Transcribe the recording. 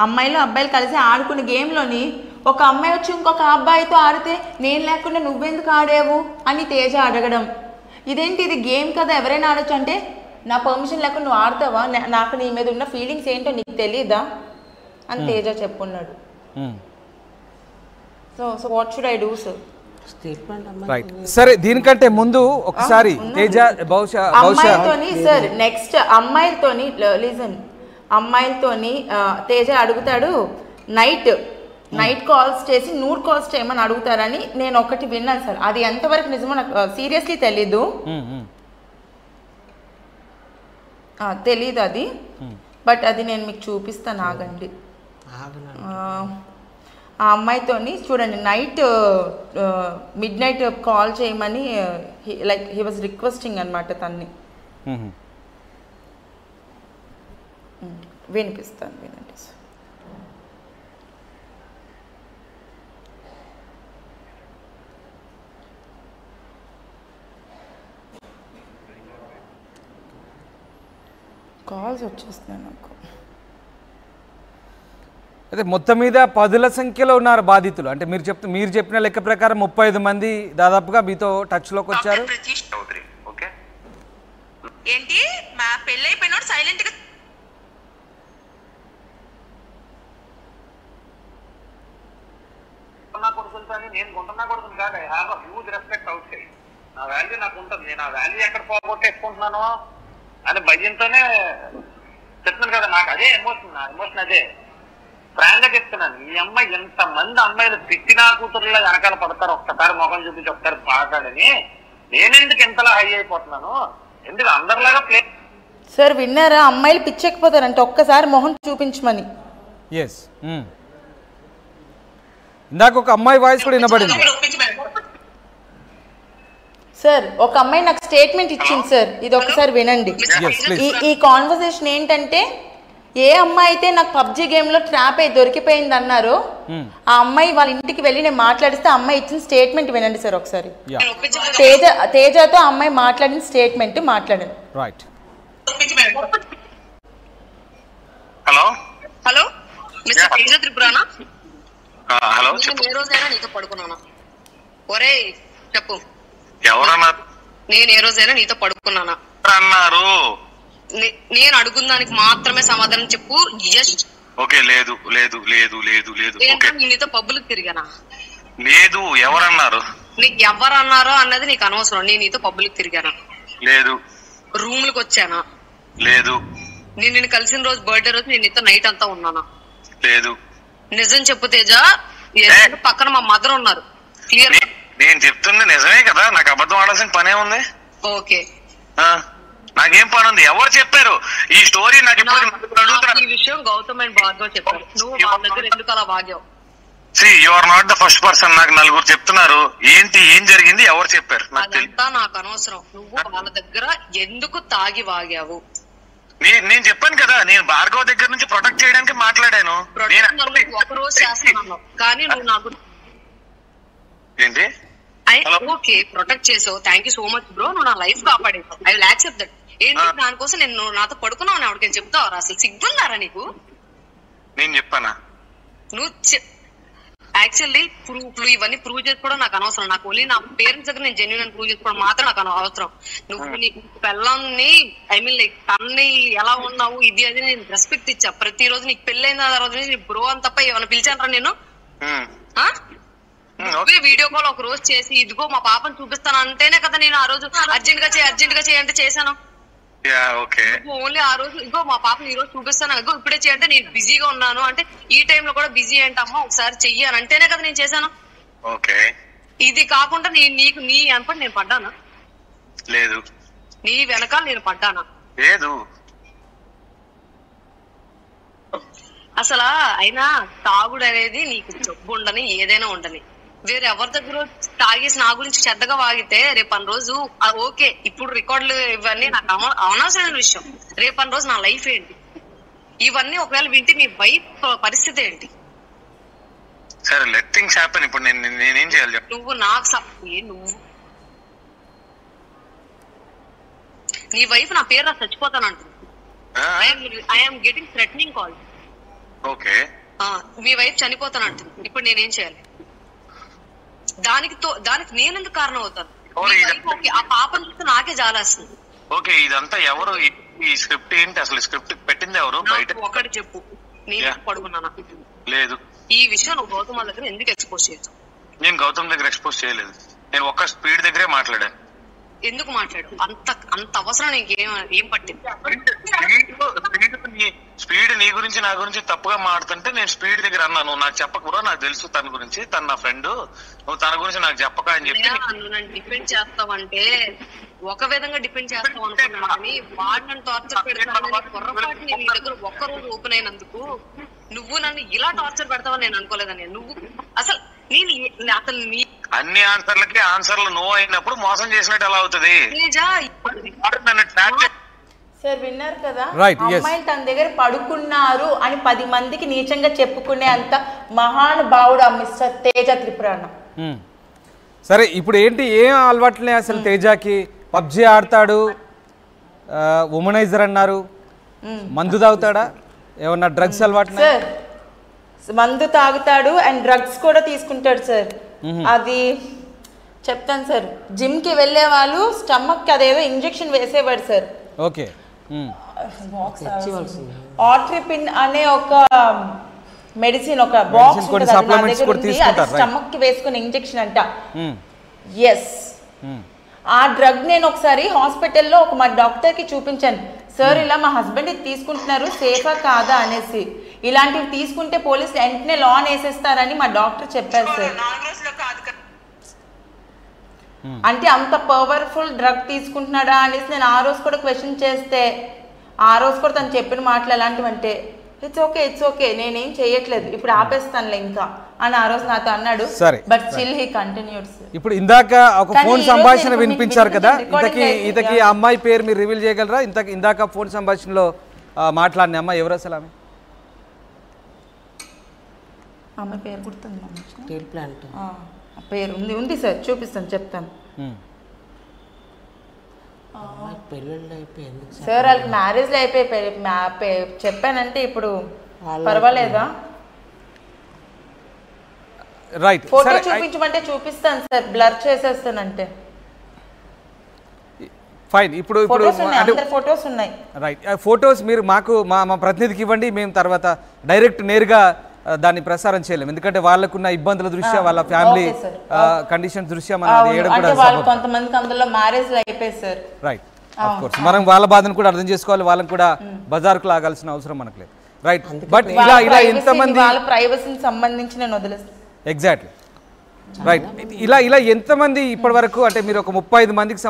అమ్మాయిలు అబ్బాయిలు కలిసి ఆడుకునే గేమ్లోని ఒక అమ్మాయి వచ్చి ఇంకొక అబ్బాయితో ఆడితే నేను లేకుండా నువ్వెందుకు ఆడావు అని తేజ అడగడం. ఇదేంటి, ఇది గేమ్ కదా, ఎవరైనా ఆడొచ్చు అంటే నా పర్మిషన్ లేకుండా నువ్వు ఆడతావా, నాకు నీ మీద ఉన్న ఫీలింగ్స్ ఏంటో నీకు తెలియదా అని తేజ చెప్పున్నాడు. So what should I do sir? Right, సరే దీనికంటే ముందు ఒకసారి తేజ అమ్మాయితోని సార్ నెక్స్ట్ అమ్మాయిలతోని లిజన్, అమ్మాయిలతోని తేజ అడుగుతాడు నైట్ కాల్స్ చేసి నూడ్ కాల్స్ చేయమని అడుగుతారని నేను ఒకటి విన్నాను సార్. అది ఎంతవరకు నిజమో నాకు సీరియస్లీ తెలీదు అది, బట్ అది నేను మీకు చూపిస్తాను, ఆగండి. ఆ అమ్మాయితోని చూడండి మిడ్ నైట్ కాల్ చేయమని లైక్ హీ వాజ్ రిక్వెస్టింగ్ అనమాట తన్ని. వినిపిస్తాను, వినండి సార్. కాల్స్ వచ్చేస్తున్నాయి నాకు. అదే మొత్తం మీద 10ల సంఖ్యలో ఉన్నారు బాధితులు. అంటే మీరు చెప్పిన లెక్క ప్రకారం 35 మంది దాదాపుగా మీతో టచ్లోకి వచ్చారు. ఏంటి మా పెళ్ళి అయిపోయినోడు సైలెంట్ గా నేను కొంటున్నా కొడుతుంది కాదు. I have a huge respect out side. నా వాల్యూ నాకు ఉంటుంది. నేను ఆ వాల్యూ ఎక్కడ పోగొట్టేసుకుంటున్నాను అని భయంతోనే చెప్తున్నాను కదా. నాకు అదే ఎమోషన్, నా ఎమోషన్ అదే. ఫ్రాంక్ గా చెప్తున్నాను, ఈ అమ్మాయి ఎంతమంది అమ్మాయిలు తిట్టినా కూతురులో వెనకాల పడతారు, ఒక్కసారి ముఖం చూపించి ఒకసారి మాట్లాడని. నేనెందుకు ఎంతలా హై అయిపోతున్నాను, ఎందుకు అందరిలాగా ప్లే. సార్ విన్నారా, అమ్మాయిలు పిచ్చెక్కిపోతారంటే ఒక్కసారి మొహం చూపించమని. ఇందాక ఒక అమ్మాయి వాయిస్ కూడా వినబడింది సార్. ఒక అమ్మాయి నాకు స్టేట్మెంట్ ఇచ్చింది సార్, ఇది ఒకసారి వినండి. ఈ కాన్వర్సేషన్ ఏంటంటే, ఏ అమ్మాయి అయితే నాకు పబ్జి గేమ్ లో ట్రాప్ అయి దొరికిపోయింది అన్నారో ఆ అమ్మాయి వాళ్ళ ఇంటికి వెళ్ళి నేను మాట్లాడిస్తే అమ్మాయి ఇచ్చిన స్టేట్మెంట్ వినండి సార్ ఒకసారి. తేజతో అమ్మాయి మాట్లాడిన స్టేట్మెంట్ మాట్లాడండి. Right. Hello hello mister Teja త్రిపురానా? హలో, ఏ రోజైనా నీతో పడుకున్నానా? ఒరే చెప్పు, ఎవరన్నారు? నేను ఏ రోజైనా నీతో పడుకున్నానా అన్నారు? నేను అడుగున్న దానికి మాత్రమే సమాధానం చెప్పు. ఓకే, లేదు లేదు లేదు లేదు లేదు. నీతో పబ్బులకు తిరిగానా? లేదు. ఎవరన్నారు? నీకు ఎవరన్నారో అన్నది నీకు అనవసరం. నేను నీతో పబ్బులకు తిరిగానా? లేదు. రూమ్లకు వచ్చానా? లేదు. నేను కలిసిన రోజు బర్త్డే రోజు నేను నీతో నైట్ అంతా ఉన్నానా? లేదు. నిజం చెప్పు తేజ. పక్కన మా మదర్ ఉన్నారు. క్లియర్. నేను చెప్తుంది నిజమే కదా, నాకు అబద్ధం ఆడాల్సిన పనే ఉంది. ఓకే, నాకేం పని ఉంది? ఎవరు చెప్పారు ఈ స్టోరీ? నాకు ఈ విషయం గౌతమ్ అండ్ భార్గవ్ చెప్పారు. నువ్వు వాళ్ళ దగ్గర ఎందుకు అలా వాగావు? You are not the first person. నాకు నలుగురు చెప్తున్నారు. ఏంటి, ఏం జరిగింది, ఎవరు చెప్పారు? అదంతా నాకు అనవసరం. నువ్వు వాళ్ళ దగ్గర ఎందుకు తాగి వాగావు? నేను చెప్పాను కదా, నేను భార్గవ్ దగ్గర నుంచి ప్రొటెక్ట్ చేయడానికి మాట్లాడాను. ఒకరోజు చేస్తాను కానీ నువ్వు నాకు ఏంటి ఓకే ప్రొటెక్ట్ చేసావు. Thank you so much bro, నువ్వు నా లైఫ్ కాపాడేసావు. I will accept that. ఏంటి దానికోసం నేను నాతో పడుకున్నావు ఎవరికైనా చెప్తావరా? అసలు సిగ్గున్నారా నీకు? నేను చెప్పానా? నువ్వు యాక్చువల్లీ ప్రూఫ్లు ఇవన్నీ ప్రూవ్ చేసుకోవడం నాకు అనవసరం. నాకు ఓన్లీ నా పేరెంట్స్ దగ్గర నేను జెన్యూన్ అని ప్రూవ్ చేసుకోవడం మాత్రం నాకు అవసరం. నువ్వు నీ పిల్లల్ని ఐ మీన్ లైక్ తన్ని ఎలా ఉన్నావు ఇది అది నేను రెస్పెక్ట్ ఇచ్చా. ప్రతిరోజు నీకు పెళ్ళైన తర్వాత నీ బ్రో అని తప్ప ఏమైనా పిలిచానరా నేను? నువ్వే వీడియో కాల్ ఒక రోజు చేసి ఇదిగో మా పాపను చూపిస్తాను అంటేనే కదా నేను ఆ రోజు అర్జెంట్ గా చేయంటే చేశాను. ఓన్లీ ఆ రోజు ఇగో మా పాపను ఈ రోజు చూపిస్తాను, ఇగో ఇప్పుడే చేయంటే నేను బిజీగా ఉన్నాను అంటే ఈ టైంలో కూడా బిజీ ఏంటమ్మా ఒకసారి చెయ్యి అని అంటేనే కదా నేను చేశాను. ఇది కాకుండా నీకు నీ వెనక నేను పడ్డానా? లేదు. నీ వెనకాల నేను పడ్డానా? లేదు. అసలు అయినా తాగుడు అనేది నీకు జబ్బు ఉండని ఏదైనా ఉండని వేరే ఎవరి దగ్గర తాగేసి నా గురించి చెడ్డగా వాగితే రేపటి రోజు ఓకే ఇప్పుడు రికార్డులు ఇవన్నీ నాకు అనవసరమైన విషయం. రేపటి రోజు నా లైఫ్ ఏంటి? ఇవన్నీ ఒకవేళ వింటే మీ వైఫ్ పరిస్థితి ఏంటి? సరే లెట్ థింగ్స్ హ్యాపెన్. ఇప్పుడు నేనేం చేయాలి? నువ్వు నాకు నువ్వు నీ వైఫ్ నా పేరు చచ్చిపోతానంటుంది. I'm getting threatening call. Okay, మీ వైఫ్ చనిపోతానంటుంది. ఇప్పుడు నేనేం చేయాలి? దానికి నేను ఎందుకు కారణం అవుతాను? ఆ పాపను చూస్తే నాకే జాలేస్తుంది. ఓకే, ఇదంతా ఎవరు? ఈ స్క్రిప్ట్ ఏంటి అసలు? స్క్రిప్ట్ పెట్టింది ఎవరు? బయట ఒకటి చెప్పు, నేను పడుకున్నానా? లేదు. ఈ విషయం నువ్వు గౌతమ్ వాళ్ళ దగ్గర ఎందుకు ఎక్స్పోజ్ చేయొచ్చు? నేను గౌతమ్ దగ్గర ఎక్స్పోజ్ చేయలేదు. నేను ఒక్క స్పీడ్ దగ్గరే మాట్లాడాను. ఎందుకు మాట్లాడు? అంత అవసరం నీకేం పట్టింది? స్పీడ్ నీ గురించి నా గురించి తప్పుగా మాడుతుంటే నేను స్పీడ్ దగ్గర అన్నాను. నాకు చెప్పకూడదు, నాకు తెలుసు తన గురించి, తన నా ఫ్రెండ్, నువ్వు తన గురించి నాకు చెప్పక అని చెప్పి నన్ను డిపెండ్ చేస్తావంటే ఒక విధంగా డిపెండ్ చేస్తావు అనుకున్నాను, కానీ వాడు నన్ను టార్చర్ పెడతాను పొరపాటు నీ దగ్గర ఒక్కరోజు ఓపెన్ అయినందుకు నువ్వు నన్ను ఇలా టార్చర్ పెడతావని నేను అనుకోలేదని. నువ్వు అసలు అన్ని ఆన్సర్లకి ఆన్సర్లు నో అయినప్పుడు మోసం చేసినట్టు ఎలా అవుతుంది? సార్ విన్నారు కదా, Right, yes. అమ్మాయిలు తన దగ్గర పడుకున్నారు అని 10 మందికి నీచంగా చెప్పుకునే అంత మహానుభావుడు మిస్టర్ తేజ త్రిపురాణ. సరే, ఇప్పుడు ఏంటి, ఏం అలవాట్లే అసలు తేజాకి? పబ్జి ఆడతాడు, ఉమనైజర్ అన్నారు, మందు తాగుతాడా, ఏమన్నా డ్రగ్స్ అలవాట్లు? సార్ మందు తాగుతాడు అండ్ డ్రగ్స్ కూడా తీసుకుంటాడు సార్. అది చెప్తాను సార్, జిమ్ కి వెళ్ళే వాళ్ళు స్టమక్ కి అదేదో ఇంజెక్షన్ వేసేవాడు సార్. ఓకే, ఆట్రిపిన్ అనే ఒక మెడిసిన్, ఒక బాక్స్ స్టమక్ కి వేసుకునే ఇంజెక్షన్ అంట. ఎస్, ఆ డ్రగ్ నేను ఒకసారి హాస్పిటల్లో మా డాక్టర్ కి చూపించాను. సార్ ఇలా మా హస్బెండ్ ఇది తీసుకుంటున్నారు, సేఫా కాదా అనేసి. ఇలాంటివి తీసుకుంటే పోలీసులు వెంటనే లాన్ వేసేస్తారని మా డాక్టర్ చెప్పారు సార్. అంటే అంత పవర్ఫుల్ డ్రగ్ తీసుకుంటున్నాడా అనేసి నేను ఆ రోజు కూడా క్వశ్చన్ చేస్తే, ఆ రోజు కూడా తను చెప్పిన మాటలు ఎలాంటివి అంటే, ఇట్స్ ఓకే నేనేం చేయట్లేదు, ఇప్పుడు ఆపేస్తానులే ఇంకా అని ఆ రోజు నాతో అన్నాడు. But still he continued. ఇప్పుడు ఇందాక ఒక ఫోన్ సంభాషణ వినిపించారు కదా, ఇంతకీ ఆ అమ్మాయి పేరు మీరు రివీల్ చేయగలరా? ఇందాక ఫోన్ సంభాషణలో మాట్లాడిన అమ్మాయి ఎవరు అసలు? ఆమె పేరు గుర్తుంది, పేరు ఉంది సార్, చూపిస్తాను, చెప్తాను సార్. వాళ్ళకి మ్యారేజ్లో అయిపోయి చెప్పానంటే ఇప్పుడు పర్వాలేదా? రైట్, ఫోటో చూపించమంటే చూపిస్తాను సార్, బ్లర్ చేసేస్తానంటే. ఫైన్, ఇప్పుడు ఫోటోస్ ఉన్నాయి. రైట్, ఫోటోస్ మీరు మాకు మా ప్రతినిధికి ఇవ్వండి, మేము తర్వాత డైరెక్ట్ నేరుగా దాన్ని ప్రసారం చేయలేము, ఎందుకంటే వాళ్ళకున్న ఇబ్బందుల దృష్ట్యా, వాళ్ళ ఫ్యామిలీ కండిషన్ దృష్ట్యా మనం కొంతమందికి అందులో మ్యారేజ్ అయిపోయి సార్. రైట్, ఆఫ్ కోర్స్ మనం వాళ్ళ బాధను కూడా అర్థం చేసుకోవాలి, వాళ్ళని కూడా బజార్కు లాగాల్సిన అవసరం మనకు లేదు. రైట్, బట్ ఇలా ఎంతమంది వాళ్ళ ప్రైవసీకి సంబంధించి నేను వదిలేస్తాను. ఎగ్జాక్ట్లీ రైట్, ఇలా ఎంతమంది ఇప్పటి వరకు, అంటే మీరు ఒక 35 మందికి